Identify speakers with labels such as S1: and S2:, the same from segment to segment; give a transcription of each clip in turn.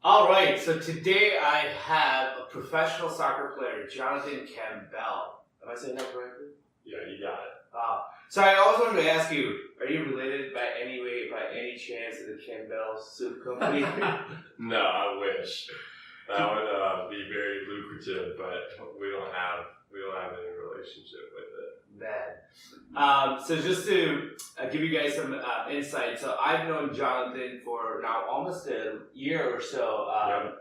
S1: All right, so today I have a professional soccer player, Jonathan Campbell. Am I saying that correctly?
S2: Yeah, you got it.
S1: So I always wanted to ask you, are you related by any chance to the Campbell Soup Company?
S2: No, I wish. That would be very lucrative, but we don't have any relationship with it.
S1: Man. So just to give you guys some insight, so I've known Jonathan for now almost a year or so,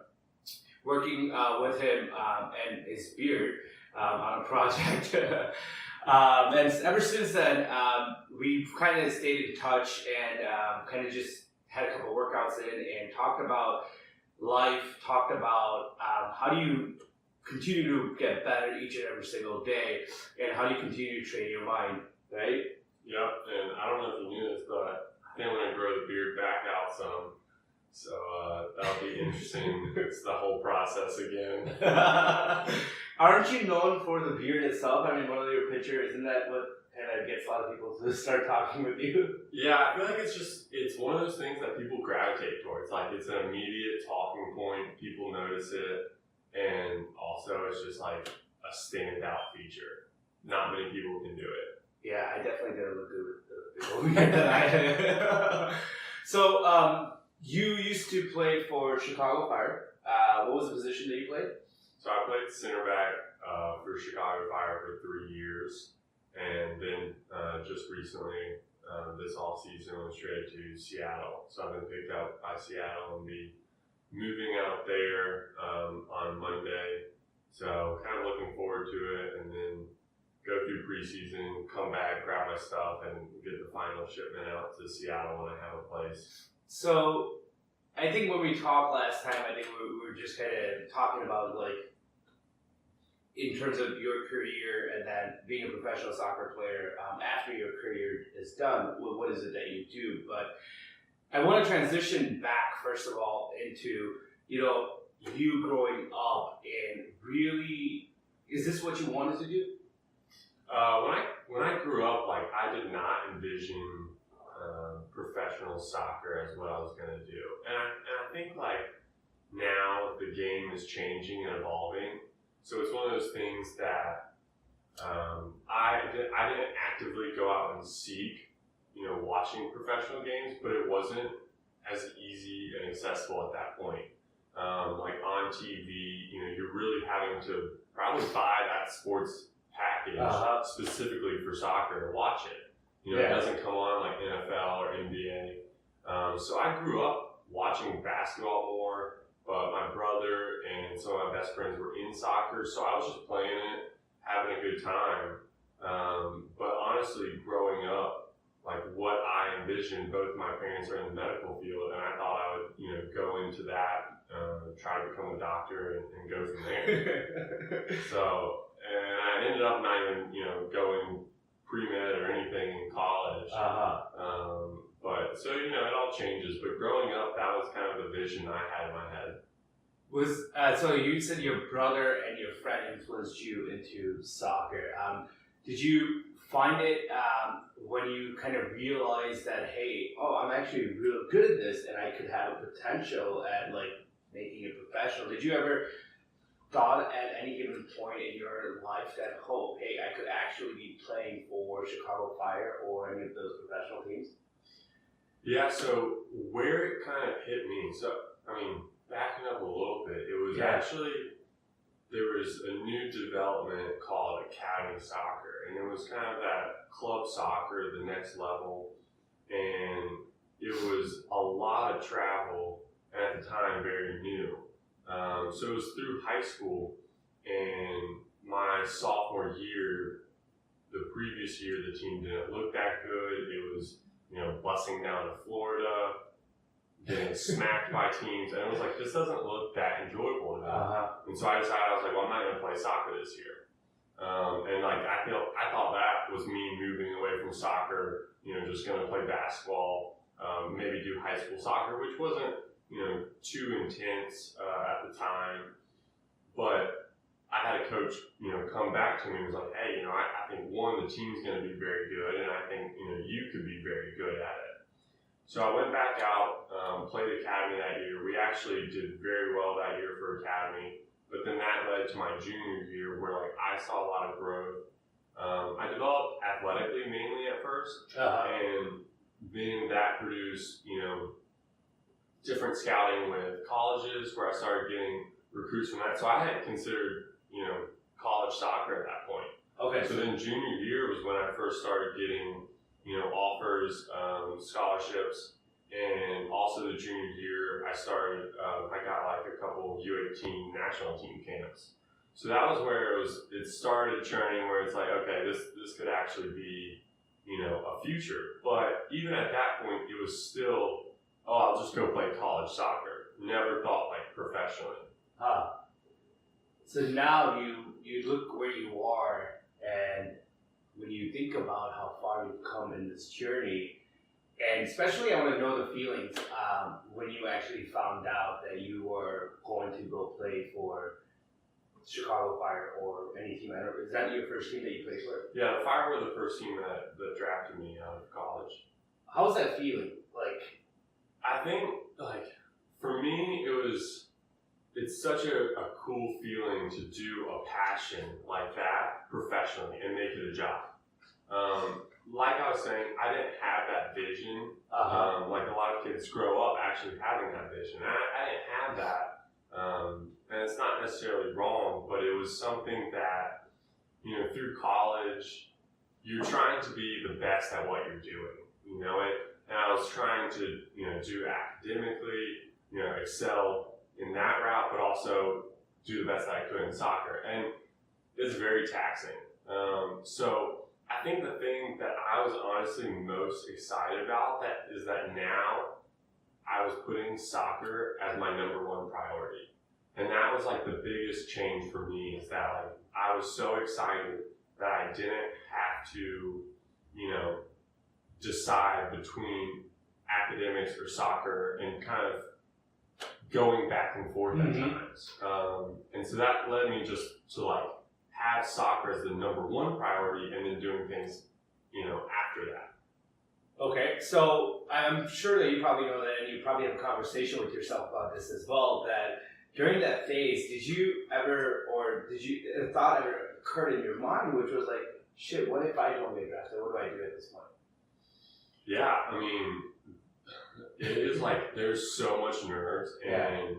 S1: working with him and his beard on a project. And ever since then, we've kind of stayed in touch and kind of just had a couple workouts in and talked about life, talked about how do you continue to get better each and every single day, and how do you continue to train your mind, right?
S2: Yep, and I don't know if you knew this, but I think I'm going to grow the beard back out some. So that'll be interesting. It's the whole process again.
S1: Aren't you known for the beard itself? I mean, one of your pictures, isn't that what kind of gets a lot of people to start talking with you?
S2: Yeah, I feel like it's one of those things that people gravitate towards. Like, it's an immediate talking point. People notice it. And also, it's just like a standout feature. Not many people can do it.
S1: Yeah, I definitely didn't look good with the beard that I had. So, you used to play for Chicago Fire. What was the position that you played?
S2: So I played center back for Chicago Fire for 3 years, and then just recently, this offseason, went straight to Seattle. So I've been picked up by Seattle and be moving out there on Monday. So kind of looking forward to it, and then go through preseason, come back, grab my stuff, and get the final shipment out to Seattle when I have a place.
S1: So, I think when we talked last time, I think we were just kind of talking about, like, in terms of your career and then being a professional soccer player, after your career is done, what is it that you do? But I want to transition back, first of all, into, you growing up and really, is this what you wanted to do?
S2: When I grew up, like, I did not envision professional soccer as what I was going to do. And I think, like, now the game is changing and evolving. So it's one of those things that I didn't actively go out and seek, watching professional games, but it wasn't as easy and accessible at that point. Like on TV, you're really having to probably buy that sports package specifically for soccer to watch it. It doesn't come on like NFL or NBA. So I grew up watching basketball more, but my brother and some of my best friends were in soccer, so I was just playing it, having a good time. But honestly, growing up, like, what I envisioned, both my parents are in the medical field, and I thought I would, go into that, try to become a doctor and go from there. So, and I ended up not even, going pre-med or anything in college. But so, it all changes. But growing up, that was kind of the vision I had in my head.
S1: So you said your brother and your friend influenced you into soccer. Did you find it when you kind of realized that, hey, I'm actually real good at this and I could have a potential at, like, making it professional? Did you ever thought at any given point in your life that, hey, I could actually be playing for Chicago Fire or any of those professional teams?
S2: Yeah, so where it kind of hit me, backing up a little bit, it was actually, there was a new development called Academy Soccer, and it was kind of that club soccer, the next level, and it was a lot of travel, and at the time, very new. So it was through high school, and my sophomore year, the previous year, the team didn't look that good. It was, busing down to Florida, getting smacked by teams, and it was like, this doesn't look that enjoyable to me. And so I decided, I was like, well, I'm not going to play soccer this year. And like, I thought that was me moving away from soccer, just going to play basketball, maybe do high school soccer, which wasn't, too intense at the time. But I had a coach, come back to me and was like, hey, I think, one, the team's going to be very good, and I think, you could be very good at it. So I went back out, played academy that year. We actually did very well that year for academy, but then that led to my junior year where like I saw a lot of growth. I developed athletically mainly at first, and then that produced, different scouting with colleges where I started getting recruits from that. So I had considered, college soccer at that point.
S1: Okay.
S2: So then junior year was when I first started getting, offers, scholarships, and also the junior year I started, I got like a couple of U18 national team camps. So that was where it started churning where it's like, okay, this could actually be, a future. But even at that point, it was still, I'll just go play college soccer. Never thought like professionally.
S1: So now you look where you are, and when you think about how far you've come in this journey, and especially I want to know the feelings when you actually found out that you were going to go play for Chicago Fire or any team. Is that your first team that you played for? Yeah,
S2: the Fire were the first team that drafted me out of college.
S1: How was that feeling? Like,
S2: I think, for me, it's such a cool feeling to do a passion like that professionally and make it a job. Like I was saying, I didn't have that vision. Like a lot of kids grow up actually having that vision. I didn't have that. And it's not necessarily wrong, but it was something that, through college, you're trying to be the best at what you're doing. And I was trying to, do academically, excel in that route, but also do the best that I could in soccer. And it's very taxing. So I think the thing that I was honestly most excited about is that now I was putting soccer as my number one priority. And that was like the biggest change for me, is that like I was so excited that I didn't have to, decide between academics or soccer and kind of going back and forth at times. And so that led me just to like have soccer as the number one priority and then doing things, after that.
S1: Okay, so I'm sure that you probably know that, and you probably have a conversation with yourself about this as well, that during that phase, did you ever, or a thought ever occurred in your mind which was like, shit, what if I don't get drafted? What do I do at this point?
S2: Yeah, I mean, it is like there's so much nerves, and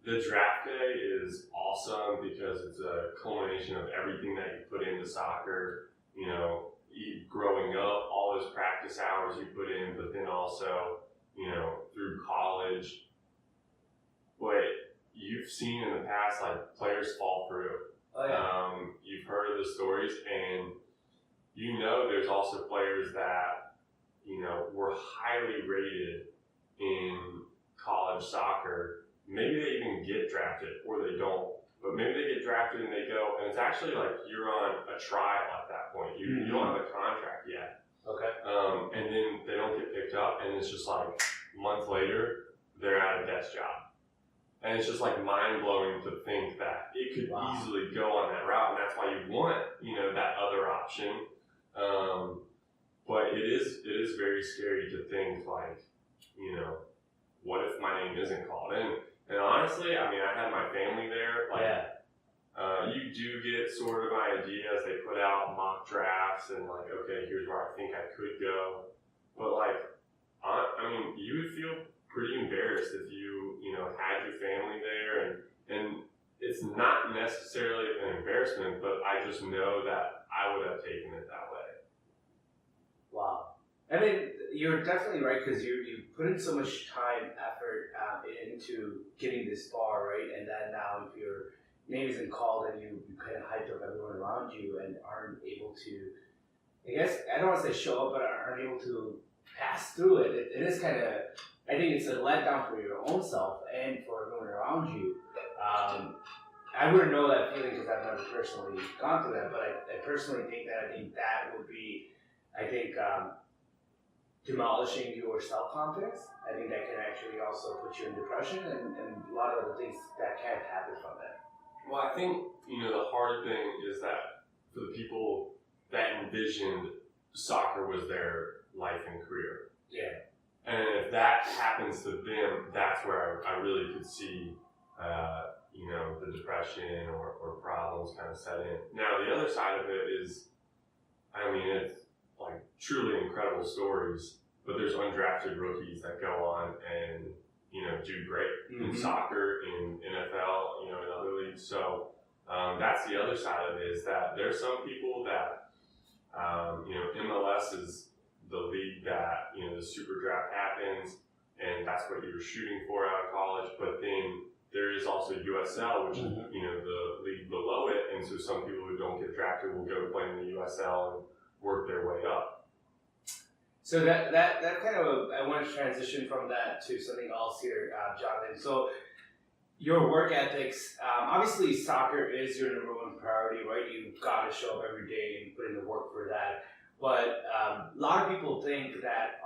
S2: the draft day is awesome because it's a culmination of everything that you put into soccer, growing up, all those practice hours you put in, but then also, through college. But you've seen in the past, like, players fall through. You've heard of the stories, and there's also players that, were highly rated in college soccer. Maybe they even get drafted, or they don't. But maybe they get drafted and they go, and it's actually like you're on a trial at that point. You don't have a contract yet.
S1: Okay.
S2: And then they don't get picked up, and it's just like a month later, they're at a desk job. And it's just like mind blowing to think that it could easily go on that route, and that's why you want, that other option. But it is very scary to think like, what if my name isn't called? And honestly, I mean, I had my family there. You do get sort of an idea as they put out mock drafts and like, okay, here's where I think I could go. But I mean, you would feel pretty embarrassed if you had your family there, and it's not necessarily an embarrassment, but I just know that I would have taken it that way.
S1: Wow. I mean, you're definitely right, because you put in so much time, effort into getting this far, right? And then now if your name isn't called and you kind of hyped up everyone around you and aren't able to, I guess, I don't want to say show up, but aren't able to pass through it, it is kind of, I think it's a letdown for your own self and for everyone around you. I wouldn't know that feeling because I've never personally gone through that, but I personally think that would be, demolishing your self-confidence. I think that can actually also put you in depression and a lot of other things that can happen from that.
S2: Well, I think, the hard thing is that for the people that envisioned soccer was their life and career.
S1: Yeah.
S2: And that happens to them, that's where I really could see, the depression or problems kind of set in. Now, the other side of it is, it's like truly incredible stories, but there's undrafted rookies that go on and, do great in soccer, in NFL, in other leagues. So that's the other side of it, is that there's some people that, MLS is the league that, the super draft happens, and that's what you're shooting for out of college. But then there is also USL, which is, the league below it. And so some people who don't get drafted will go play in the USL and work their way up.
S1: So that kind of, I want to transition from that to something else here, Jonathan. So your work ethics, obviously soccer is your number one priority, right? You've got to show up every day and put in the work for that. But a lot of people think that,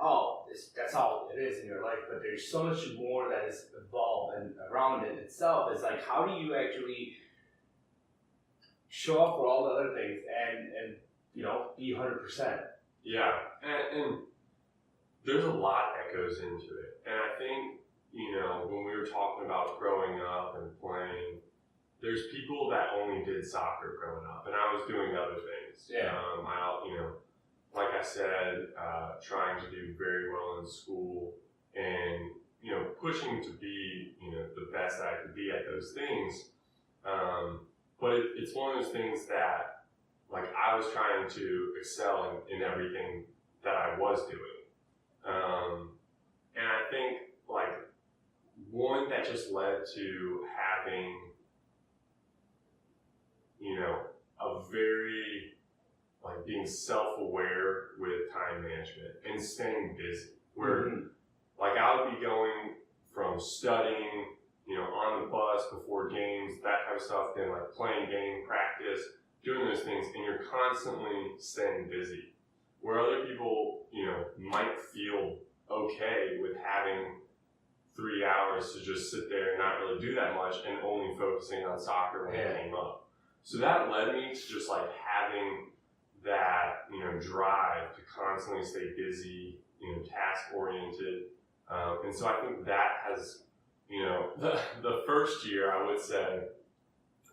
S1: that's all it is in your life, but there's so much more that is involved and around it itself. It's like, how do you actually show up for all the other things and be 100%?
S2: Yeah, and there's a lot that goes into it. And I think, when we were talking about growing up and playing, there's people that only did soccer growing up, and I was doing other things.
S1: Yeah.
S2: Like I said, trying to do very well in school and, pushing to be, the best that I could be at those things. But it's one of those things that, like, I was trying to excel in everything that I was doing. And I think, like, one that just led to having, a very, like, being self-aware with time management and staying busy. Where, like, I would be going from studying, on the bus before games, that kind of stuff, then, like, playing game practice, doing those things, and you're constantly staying busy. Where other people, might feel okay with having 3 hours to just sit there and not really do that much and only focusing on soccer when it came up. So that led me to just, like, having that, drive to constantly stay busy, task oriented. And so I think that has, the first year, I would say,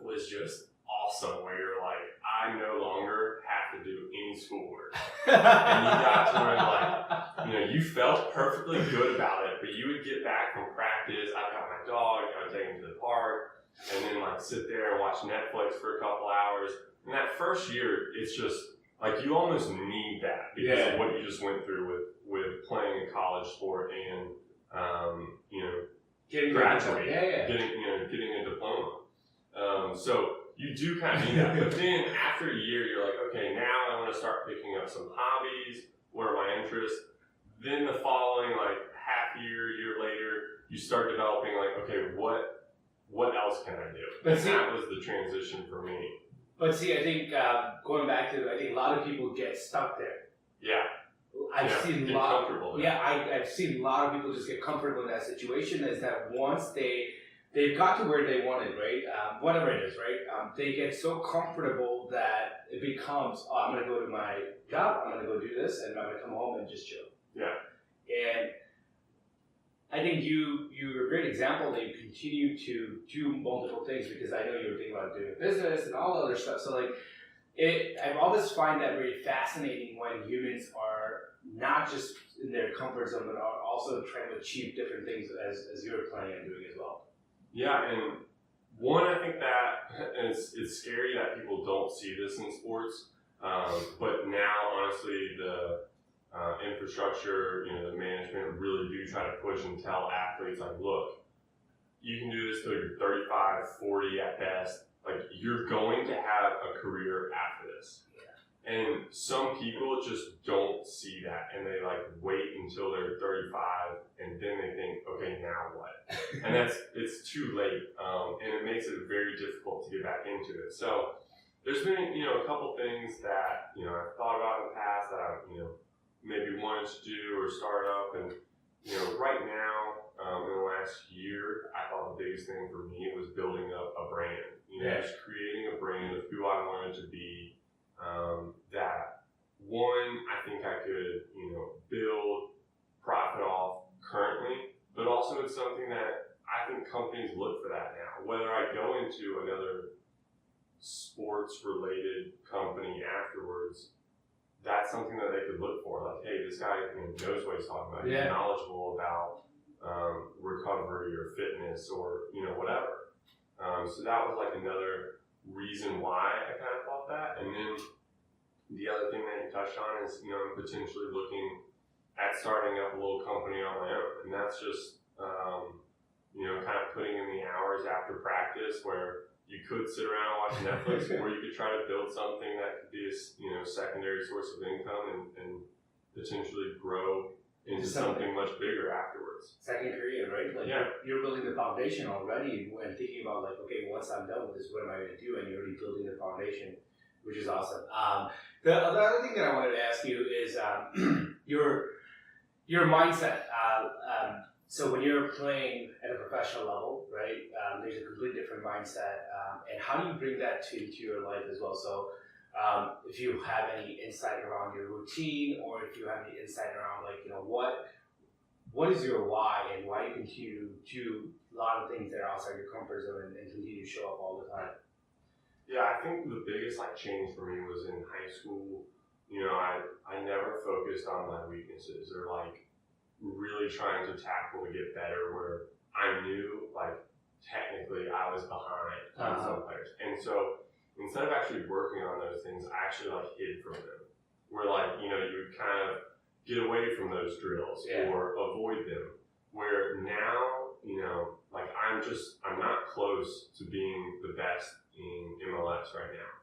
S2: was just awesome, where you're like, I no longer have to do any schoolwork. And you got to where, like, you felt perfectly good about it, but you would get back from practice, I've got my dog, I would take him to the park, and then, like, sit there and watch Netflix for a couple hours. And that first year, it's just, like, you almost need that because of what you just went through with playing a college sport and, graduating, getting a diploma. So you do kind of need that. But then after a year, you're like, okay, now I want to start picking up some hobbies. What are my interests? Then the following, like, year later, you start developing, like, okay, what else can I do? But that was the transition for me.
S1: But see, I think going back to, I think a lot of people get stuck there.
S2: Yeah.
S1: I've seen a lot of people just get comfortable in that situation. Is that once they've got to where they wanted, right? Whatever it is, right? They get so comfortable that it becomes, I'm going to go to my job, I'm going to go do this, and I'm going to come home and just chill.
S2: Yeah.
S1: And I think you're a great example that you continue to do multiple things, because I know you were thinking about doing a business and all the other stuff. So, like, I've always find that really fascinating when humans are not just in their comfort zone, but are also trying to achieve different things as you're planning on doing as well.
S2: Yeah, and one, I think that it's scary that people don't see this in sports, but now, honestly, the infrastructure, the management really do try to push and tell athletes, like, look, you can do this till you're 35, 40 at best. Like, you're going to have a career after this. Yeah. And some people just don't see that, and they, like, wait until they're 35, and then they think, okay, now what? And it's too late, and it makes it very difficult to get back into it. So there's been, a couple things that, I've thought about in the past that I've, maybe wanted to do or start up, and, right now, in the last year, I thought the biggest thing for me was building up a brand. Just creating a brand of who I wanted to be. That one, I think I could, build, profit off current also it's something that I think companies look for that now. Whether I go into another sports-related company afterwards, that's something that they could look for. Like, hey, this guy knows what he's talking about. He's knowledgeable about recovery or fitness or whatever. So that was like another reason why I kind of thought that. And then the other thing that you touched on is I'm potentially looking at starting up a little company on my own, and that's just kind of putting in the hours after practice where you could sit around and watch Netflix, or you could try to build something that could be a secondary source of income and potentially grow into something much bigger afterwards.
S3: Second career, right? Like you're building the foundation already and thinking about like, okay, once I'm done with this, what am I going to do? And you're already building the foundation, which is awesome. The other thing that I wanted to ask you is your mindset. So when you're playing at a professional level, right, there's a completely different mindset. And how do you bring that to your life as well? So if you have any insight around your routine, or if you have any insight around like, what is your why and why you continue to do a lot of things that are outside your comfort zone and continue to show up all the time?
S2: Yeah, I think the biggest change for me was in high school. I never focused on my weaknesses or really trying to tackle to get better, where I knew technically I was behind on some players. And so instead of actually working on those things, I actually hid from them. Where you would kind of get away from those drills or avoid them. Where now, I'm not close to being the best in MLS right now.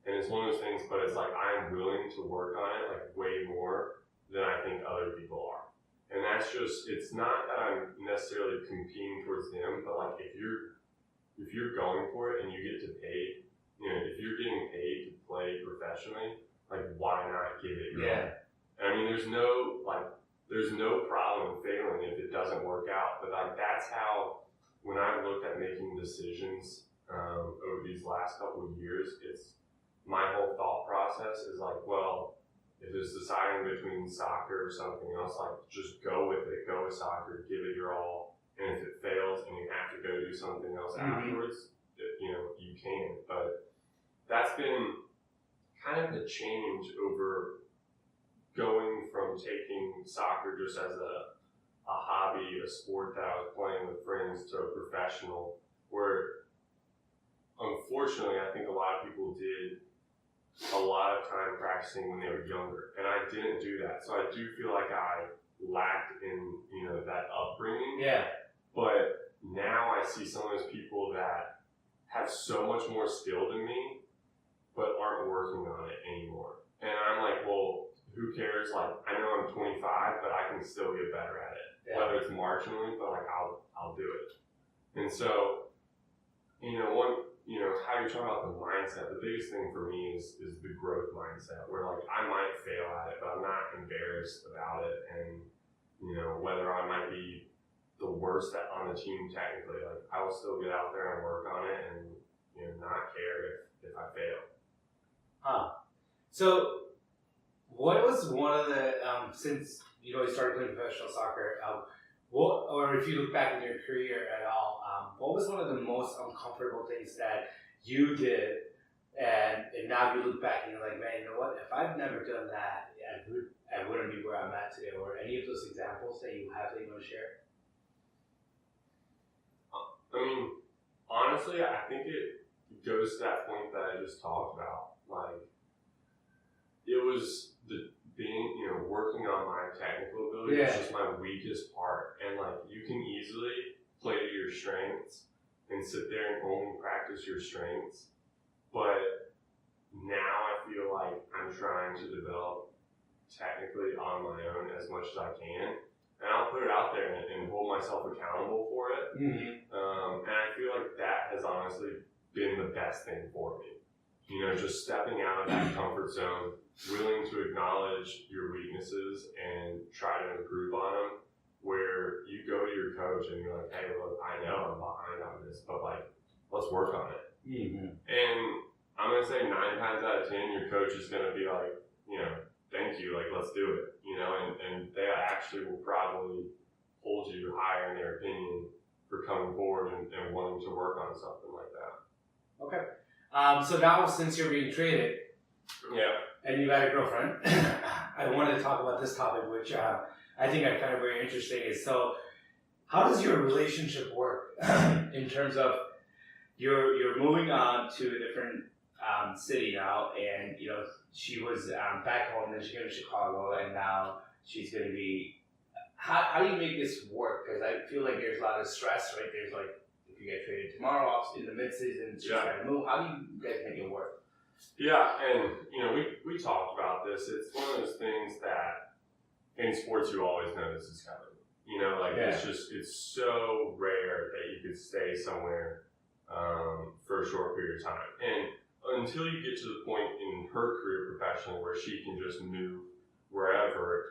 S2: And it's one of those things, but it's I'm willing to work on it way more than I think other people are. And that's it's not that I'm necessarily competing towards them, but if you're going for it and you get to pay, if you're getting paid to play professionally, why not give it your all? I mean, there's no problem in failing if it doesn't work out, but that's how, when I've looked at making decisions over these last couple of years, it's my whole thought process is well, if it's deciding between soccer or something else, just go with it, go with soccer, give it your all, and if it fails and you have to go do something else afterwards, you can. But that's been kind of the change over going from taking soccer just as a hobby, a sport that I was playing with friends, to a professional, where unfortunately I think a lot of people did a lot of time practicing when they were younger, and I didn't do that. So I do feel like I lacked in that upbringing. Yeah. But now I see some of those people that have so much more skill than me, but aren't working on it anymore. And I'm like, well, who cares? I know I'm 25, but I can still get better at it. Yeah. Whether it's marginally, but I'll do it. And so, how you're talking about the mindset, the biggest thing for me is the growth mindset, where I might fail at it, but I'm not embarrassed about it. And whether I might be the worst on the team technically, I will still get out there and work on it, and not care if I fail.
S3: So what was one of the since you started playing professional soccer, or if you look back in your career at all, what was one of the most uncomfortable things that you did, and now you look back and you're like, man, you know what? If I've never done that, I wouldn't be where I'm at today. Or any of those examples that you have that you want to share?
S2: I mean, honestly, I think it goes to that point that I just talked about. It was working on my technical ability was just my weakest part. And you can easily play to your strengths and sit there and only practice your strengths. But now I feel like I'm trying to develop technically on my own as much as I can. And I'll put it out there and hold myself accountable for it. Mm-hmm. And I feel like that has honestly been the best thing for me. Just stepping out of that comfort zone, willing to acknowledge your weaknesses and try to improve on them, where you go to your coach and you're like, hey, look, I know I'm behind on this, but let's work on it. Mm-hmm. And I'm going to say 9 times out of 10, your coach is going to be like, thank you, let's do it, and they actually will probably hold you higher in their opinion for coming forward and wanting to work on something like that.
S3: Okay. So now since you're being traded
S2: Yeah.
S3: and you got a girlfriend, I wanted to talk about this topic, which I think I find very interesting. Is so, how does your relationship work in terms of you're moving on to a different city now, and you know she was back home, then she came to Chicago, and now she's going to be. How do you make this work? Because I feel like there's a lot of stress, right? There's like if you get traded tomorrow off in the mid-season, she's trying to move. How do you guys make it work?
S2: Yeah, and you know we talked about this. It's one of those things that in sports you always know this is coming. You know, like it's so rare that you could stay somewhere for a short period of time. And until you get to the point in her career professionally where she can just move wherever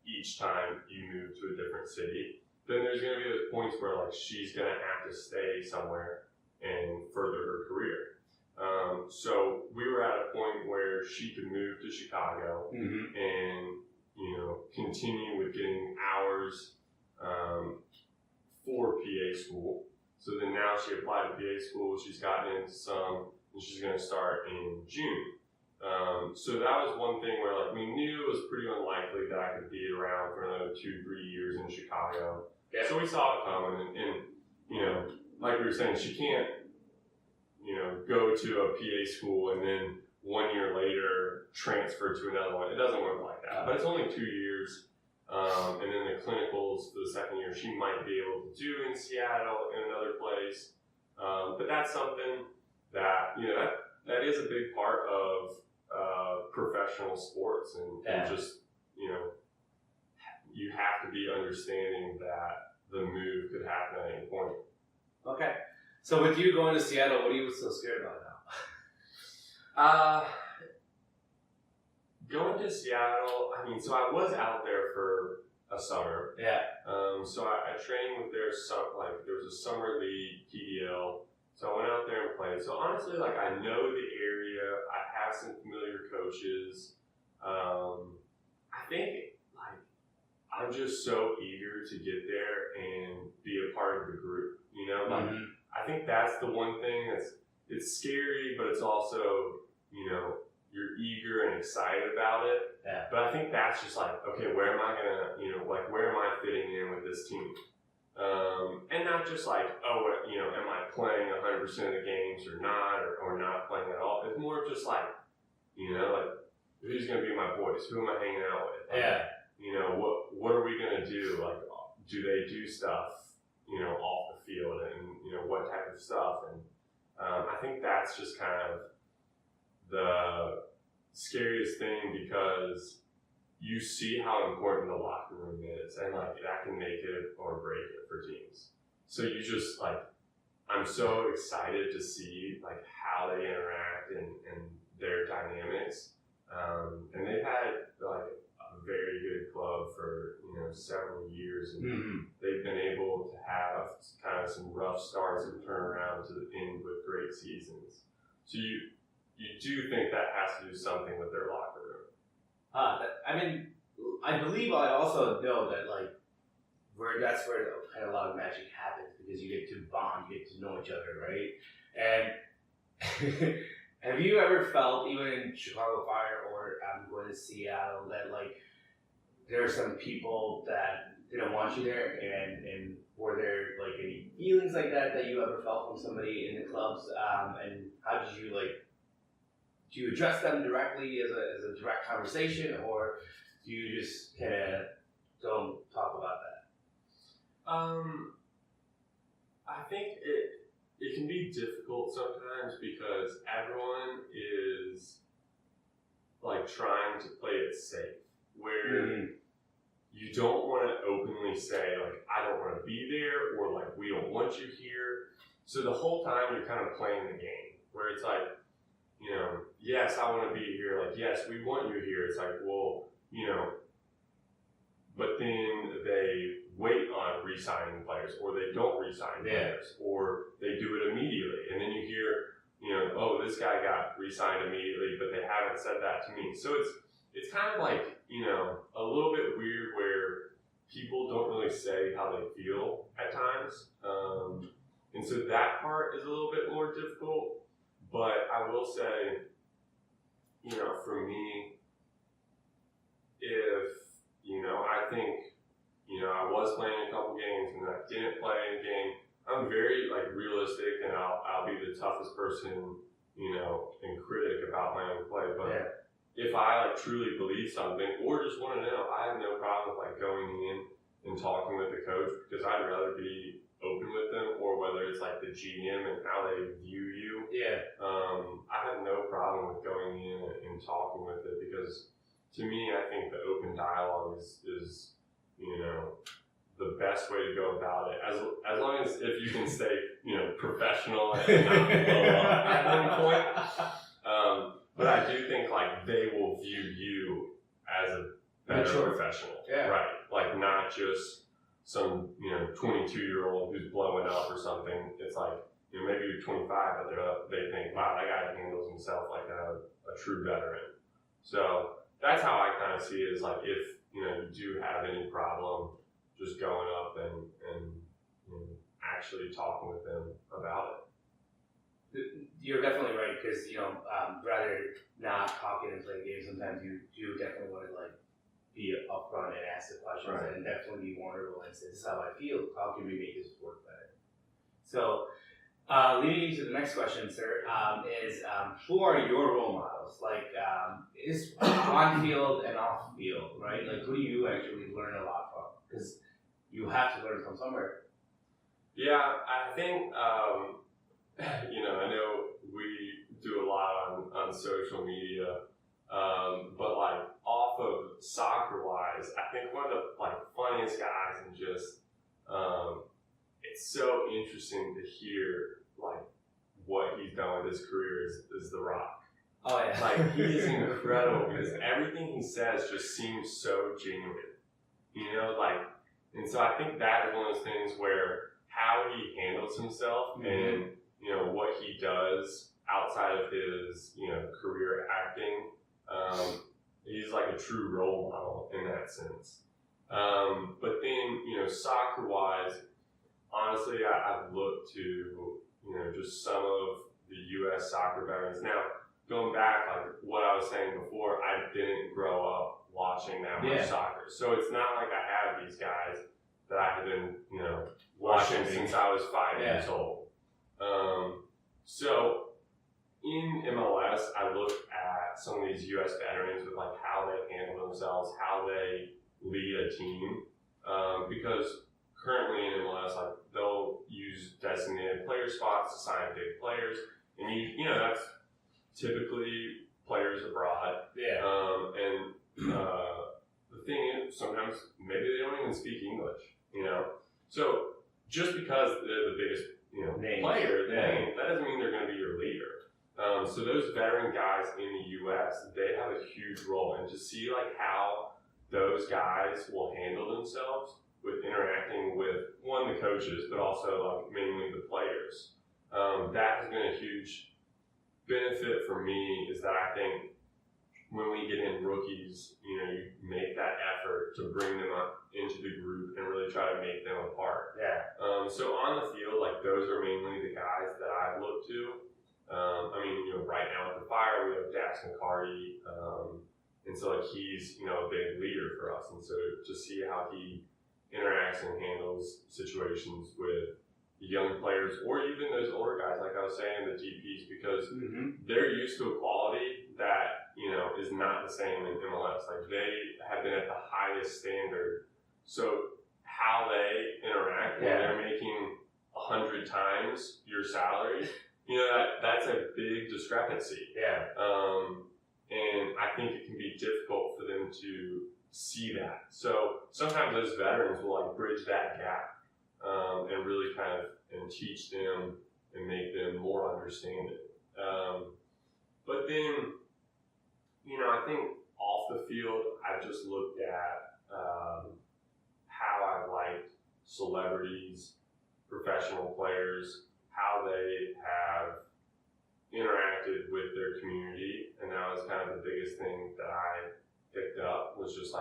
S2: each time you move to a different city, then there's going to be those points where like she's going to have to stay somewhere and further her career. So we were at a point where she could move to Chicago and you know continue with getting hours for PA school. So then now she applied to PA school. She's gotten into some, and she's going to start in June. So that was one thing where like we knew it was pretty unlikely that I could be around for another 2-3 years in Chicago. Yeah. So we saw it coming, and you know, like we were saying, she can't, you know, go to a PA school and then 1 year later transfer to another one. It doesn't work like that. But it's only 2 years, and then the clinicals for the second year she might be able to do in Seattle in another place. But that's something that you know that is a big part of professional sports, and just you know you have to be understanding that the move could happen at any point.
S3: Okay. So with you going to Seattle, what are you so scared about now?
S2: Going to Seattle, I mean, so I was out there for a summer.
S3: Yeah.
S2: So I trained with their there was a summer league PDL. So I went out there and played. So honestly, like I know the area. I have some familiar coaches. I think like I'm just so eager to get there and be a part of the group. You know, like I think that's the one thing it's scary, but it's also you know you're eager and excited about it.
S3: Yeah.
S2: But I think that's just like okay, where am I gonna you know like where am I fitting in with this team? And not just like, oh, you know, am I playing 100% of the games or not, or not playing at all? It's more of just like, you know, like, who's going to be my boys? Who am I hanging out with? Like,
S3: yeah.
S2: You know, what are we going to do? Like, do they do stuff, you know, off the field and, you know, what type of stuff? And I think that's just kind of the scariest thing because you see how important the locker room is, and like that can make it or break it for teams. So you just like, I'm so excited to see like how they interact and their dynamics. And they've had like a very good club for you know several years, and they've been able to have kind of some rough starts and turn around to the end with great seasons. So you do think that has to do something with their locker room.
S3: I mean, I believe I also know that like that's where kind of a lot of magic happens because you get to bond, you get to know each other, right? And have you ever felt, even in Chicago Fire or going to Seattle, that like there are some people that didn't want you there, and were there like any feelings like that you ever felt from somebody in the clubs? And how did you like? Do you address them directly as a direct conversation, or do you just kind of don't talk about that?
S2: I think it can be difficult sometimes because everyone is like trying to play it safe, where you don't want to openly say like I don't want to be there or like we don't want you here. So the whole time you're kind of playing the game where it's like, you know, yes, I want to be here. Like, yes, we want you here. It's like, well, you know, but then they wait on re-signing players, or they don't re-sign players, or they do it immediately. And then you hear, you know, oh, this guy got re-signed immediately, but they haven't said that to me. So it's kind of like, you know, a little bit weird where people people don't really say how they feel at times. And so that part is a little bit more difficult. But I will say, for me, if, I think, I was playing a couple games and I didn't play a game, I'm very realistic, and I'll be the toughest person, and critic about my own play. But if I truly believe something or just want to know, I have no problem with going in and talking with the coach, because I'd rather be open with them, or whether it's the GM and how they view you. I have no problem with going in and talking with it, because to me, I think the open dialogue is the best way to go about it. As long as if you can stay professional and not blow up at any point. But I do think they will view you as a better professional, right? Not just some 22-year-old who's blowing up or something. It's maybe you're 25, but they think, wow, that guy handles himself like a true veteran. So that's how I kind of see it, is if you do have any problem, just going up and actually talking with them about it.
S3: You're definitely right, because rather not talking and playing games, sometimes you do definitely want to be upfront and ask the questions, and definitely be vulnerable and say, this is how I feel. How can we make this work better? So, leading into the next question, sir, is who are your role models? Is on field and off field, right? Who do you actually learn a lot from? Because you have to learn from somewhere.
S2: Yeah, I think I know we do a lot on social media, but off of soccer wise, I think one of the funniest guys, and just it's so interesting to hear what he's done with his career is The Rock.
S3: Oh yeah.
S2: He is incredible, because everything he says just seems so genuine. And so I think that is one of those things where how he handles himself, and what he does outside of his career acting, he's a true role model in that sense. But then soccer wise, honestly, I've looked to just some of the U.S. soccer veterans. Now, going back, what I was saying before, I didn't grow up watching that much soccer, so it's not like I have these guys that I have been watching since I was 5 years old. So in MLS, I look at some of these U.S. veterans with how they handle themselves, how they lead a team, because currently in MLS, they'll use designated player spots to sign big players, and that's typically players abroad. And the thing is, sometimes maybe they don't even speak English. So just because they're the biggest player, that doesn't mean they're going to be your leader. So those veteran guys in the U.S., they have a huge role, and to see how those guys will handle themselves with interacting with the coaches, but also mainly the players. That has been a huge benefit for me, is that I think when we get in rookies, you make that effort to bring them up into the group and really try to make them a part. So on the field, those are mainly the guys that I've looked to. Right now at the Fire, we have Dax McCarty, and so he's a big leader for us, and so to see how he interacts and handles situations with the young players, or even those older guys, like I was saying, the GPs, because they're used to a quality that is not the same in MLS. They have been at the highest standard, so how they interact when they're making 100 times your salary, that's a big discrepancy. And I think it can be difficult for them to see that. So sometimes those veterans will bridge that gap, and really and teach them and make them more understanding. But then, I think off the field, I've just looked at how I've liked celebrities, professional players, how they have interacted with their community, and that was kind of the biggest thing that I picked up, was just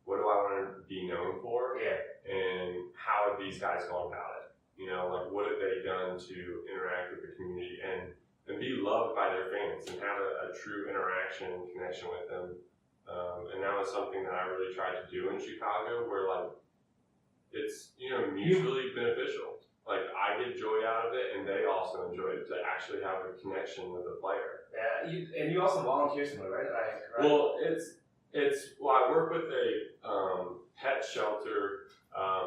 S2: what do I want to be known for?
S3: Yeah.
S2: And how have these guys gone about it? You know, like what have they done to interact with the community and be loved by their fans and have a true interaction and connection with them. And that was something that I really tried to do in Chicago, where like it's, you know, mutually beneficial. Like I get joy out of it, and they also enjoy it, to actually have a connection with the player.
S3: Yeah, and you also volunteer somewhere, right?
S2: Well, I work with a pet shelter.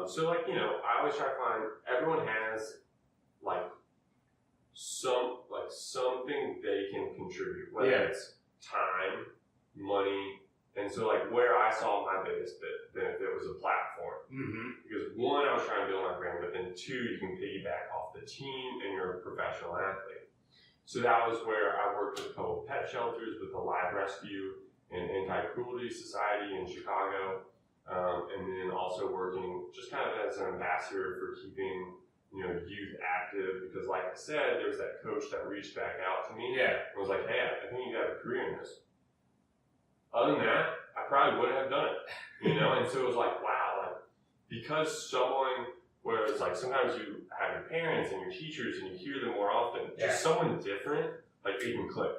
S2: So like, you know, I always try to find, everyone has like something they can contribute, whether it's time, money. And so like where I saw my biggest benefit was a platform.
S3: Mm-hmm.
S2: Because one, I was trying to build my brand, but then two, you can piggyback off the team and you're a professional athlete. So that was where I worked with a couple of pet shelters, with the Live Rescue and Anti-Cruelty Society in Chicago. And then also working just kind of as an ambassador for keeping, you know, youth active. Because like I said, there was that coach that reached back out to me.
S3: Yeah.
S2: And was like, hey, I think you got a career in this. Other than that, I probably wouldn't have done it, you know? And so it was like, wow, like, because someone, where it's like sometimes you have your parents and your teachers and you hear them more often, just someone different, like it can click.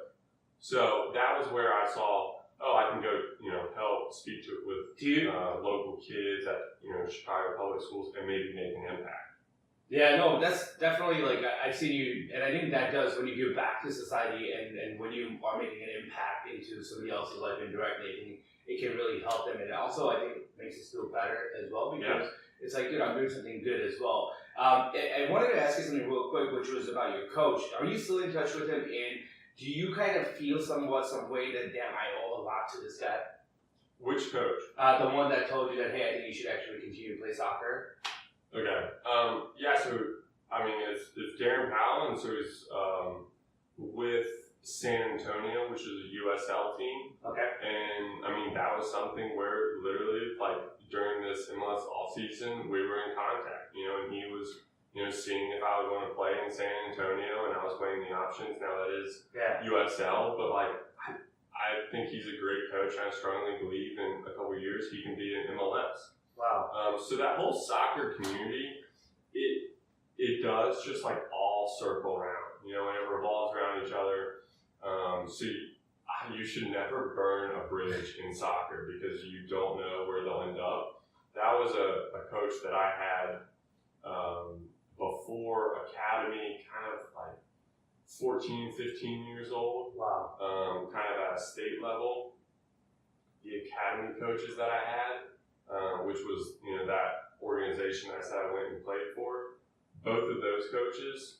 S2: So that was where I saw, oh, I can go, you know, help speak to with local kids at, you know, Chicago public schools and maybe make an impact.
S3: Yeah, no, that's definitely, like, I've seen you, and I think that does, when you give back to society and when you are making an impact into somebody else's life indirectly, it can really help them. And also, I think it makes us feel better as well, because it's like, dude, I'm doing something good as well. I wanted to ask you something real quick, which was about your coach. Are you still in touch with him? And do you kind of feel some way that, damn, I owe a lot to this guy?
S2: Which coach?
S3: The one that told you that, hey, I think you should actually continue to play soccer.
S2: Okay. So I mean, it's Darren Powell, and so he's with San Antonio, which is a USL team.
S3: Okay.
S2: And I mean, that was something where literally, like during this MLS offseason, we were in contact. You know, and he was, you know, seeing if I would want to play in San Antonio, and I was weighing the options. Now that is USL, but like I think he's a great coach. I strongly believe in a couple of years he can be in MLS.
S3: Wow.
S2: So that whole soccer community, it does just like all circle around, you know, and it revolves around each other. So you should never burn a bridge in soccer, because you don't know where they'll end up. That was a coach that I had before academy, kind of like 14, 15 years old.
S3: Wow.
S2: Kind of at a state level. The academy coaches that I had, which was, you know, that organization I said I went and played for, both of those coaches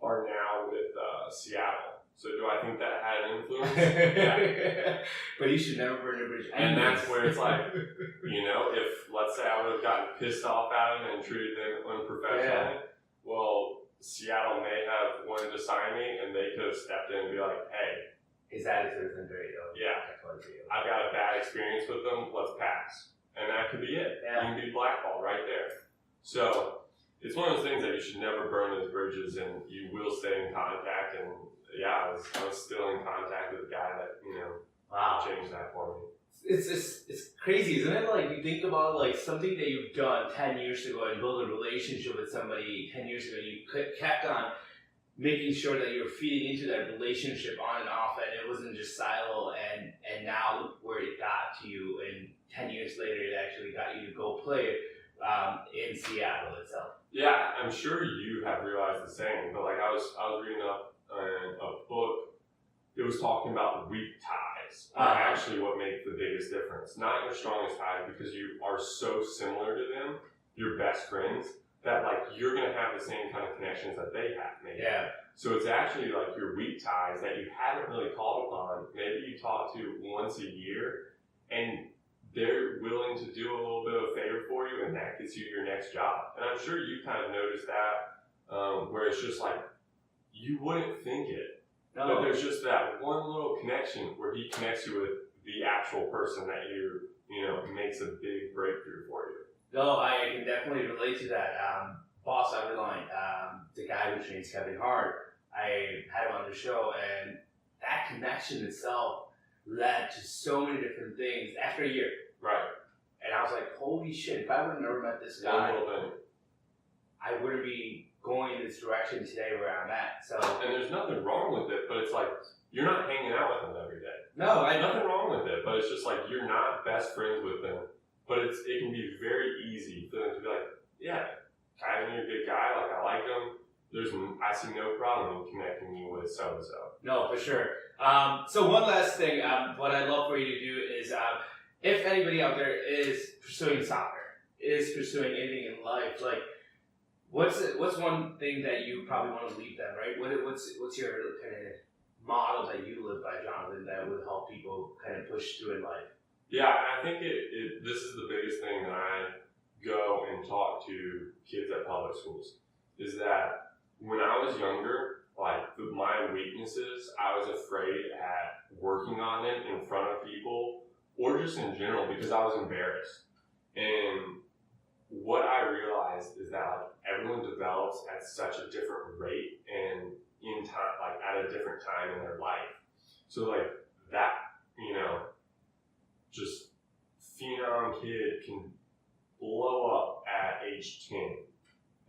S2: are now with Seattle. So do I think that had an influence? Yeah.
S3: But you should never burn a bridge.
S2: And that's where it's like, you know, if let's say I would have gotten pissed off at them and treated them unprofessionally, well, Seattle may have wanted to sign me, and they could have stepped in and be like, hey,
S3: his attitude isn't great though.
S2: Yeah, I've got a bad experience with them, let's pass. And that could be it.
S3: Yeah.
S2: You can be blackballed right there. So it's one of those things that you should never burn those bridges, and you will stay in contact. And yeah, I was still in contact with the guy that, you know, changed that for me.
S3: It's crazy, isn't it? Like, you think about like something that you've done 10 years ago and build a relationship with somebody 10 years ago. You kept on making sure that you're feeding into that relationship on and off, and it wasn't just silo. And now look where it got to you, and 10 years later, it actually got you to go play in Seattle itself.
S2: Yeah, I'm sure you have realized the same. But like I was reading up a book. It was talking about weak ties are actually what make the biggest difference. Not your strongest ties, because you are so similar to them, your best friends, that like you're gonna have the same kind of connections that they have, maybe.
S3: Yeah. So
S2: it's actually like your weak ties that you haven't really called upon. Maybe you talk to once a year, and they're willing to do a little bit of a favor for you, and that gets you your next job. And I'm sure you kind of noticed that, where it's just like you wouldn't think it.
S3: No.
S2: But there's just that one little connection where he connects you with the actual person that you know, makes a big breakthrough for you.
S3: No, I can definitely relate to that. Boss Everline, the guy who trains Kevin Hart, I had him on the show, and that connection itself led to so many different things after a year.
S2: Right.
S3: was like, holy shit, if I would have never met this
S2: One
S3: guy,
S2: little thing.
S3: I wouldn't be going in this direction today where I'm at. So
S2: And there's nothing wrong with it, but it's like, you're not hanging out with them every day.
S3: no, I
S2: Nothing wrong with it, but it's just like, you're not best friends with them. But it can be very easy for them to be like, yeah, Kyle's a good guy, like I like him. I see no problem in connecting you with so-and-so.
S3: No, for sure. So one last thing, what I'd love for you to do is, if anybody out there is pursuing soccer, is pursuing anything in life, like, what's one thing that you probably want to leave them, right? What's your kind of model that you live by, Jonathan, that would help people kind of push through in life?
S2: Yeah, I think this is the biggest thing that I go and talk to kids at public schools, is that when I was younger, like my weaknesses, I was afraid at working on them in front of people or just in general because I was embarrassed. And what I realized is that like everyone develops at such a different rate and in time, like at a different time in their life. So like that, just phenom kid can blow up at age 10.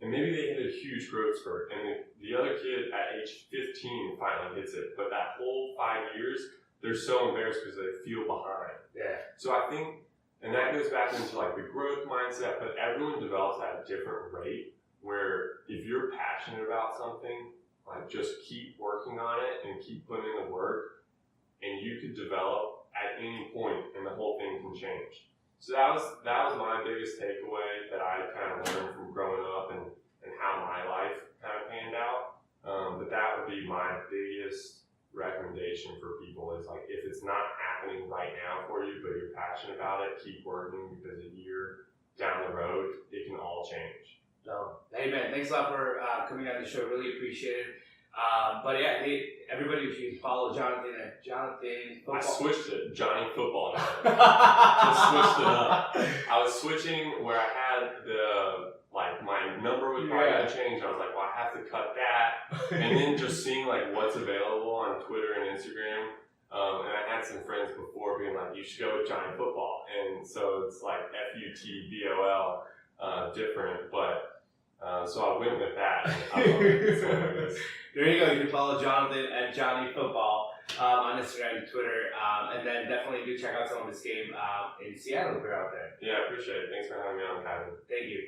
S2: And maybe they hit a huge growth spurt, and the other kid at age 15 finally hits it. But that whole 5 years, they're so embarrassed because they feel behind.
S3: Yeah.
S2: So I think, and that goes back into like the growth mindset, but everyone develops at a different rate, where if you're passionate about something, like just keep working on it and keep putting in the work, and you could develop at any point, and the whole thing can change. So that was my biggest takeaway that I kind of learned from growing up and how my life kind of panned out. But that would be my biggest recommendation for people is like, if it's not happening right now for you, but you're passionate about it, keep working, because a year down the road, it can all change.
S3: No. Hey man, thanks a lot for coming on the show. Really appreciate it. But yeah, everybody, if you follow Jonathan at Jonathan Football.
S2: I switched it, Johnny Football now. Just switched it up. I was switching where I had my number was probably going to change. I was like, well, I have to cut that. And then just seeing like what's available on Twitter and Instagram. And I had some friends before being like, you should go with Johnny Football. And so it's like FUTBOL, different, but so I went with that. I love it. So
S3: there you go. You can follow Jonathan at Johnny Football on Instagram and Twitter. And then definitely do check out some of his game in Seattle if you're out there.
S2: yeah, I appreciate it. Thanks for having me on, Kevin.
S3: Thank you.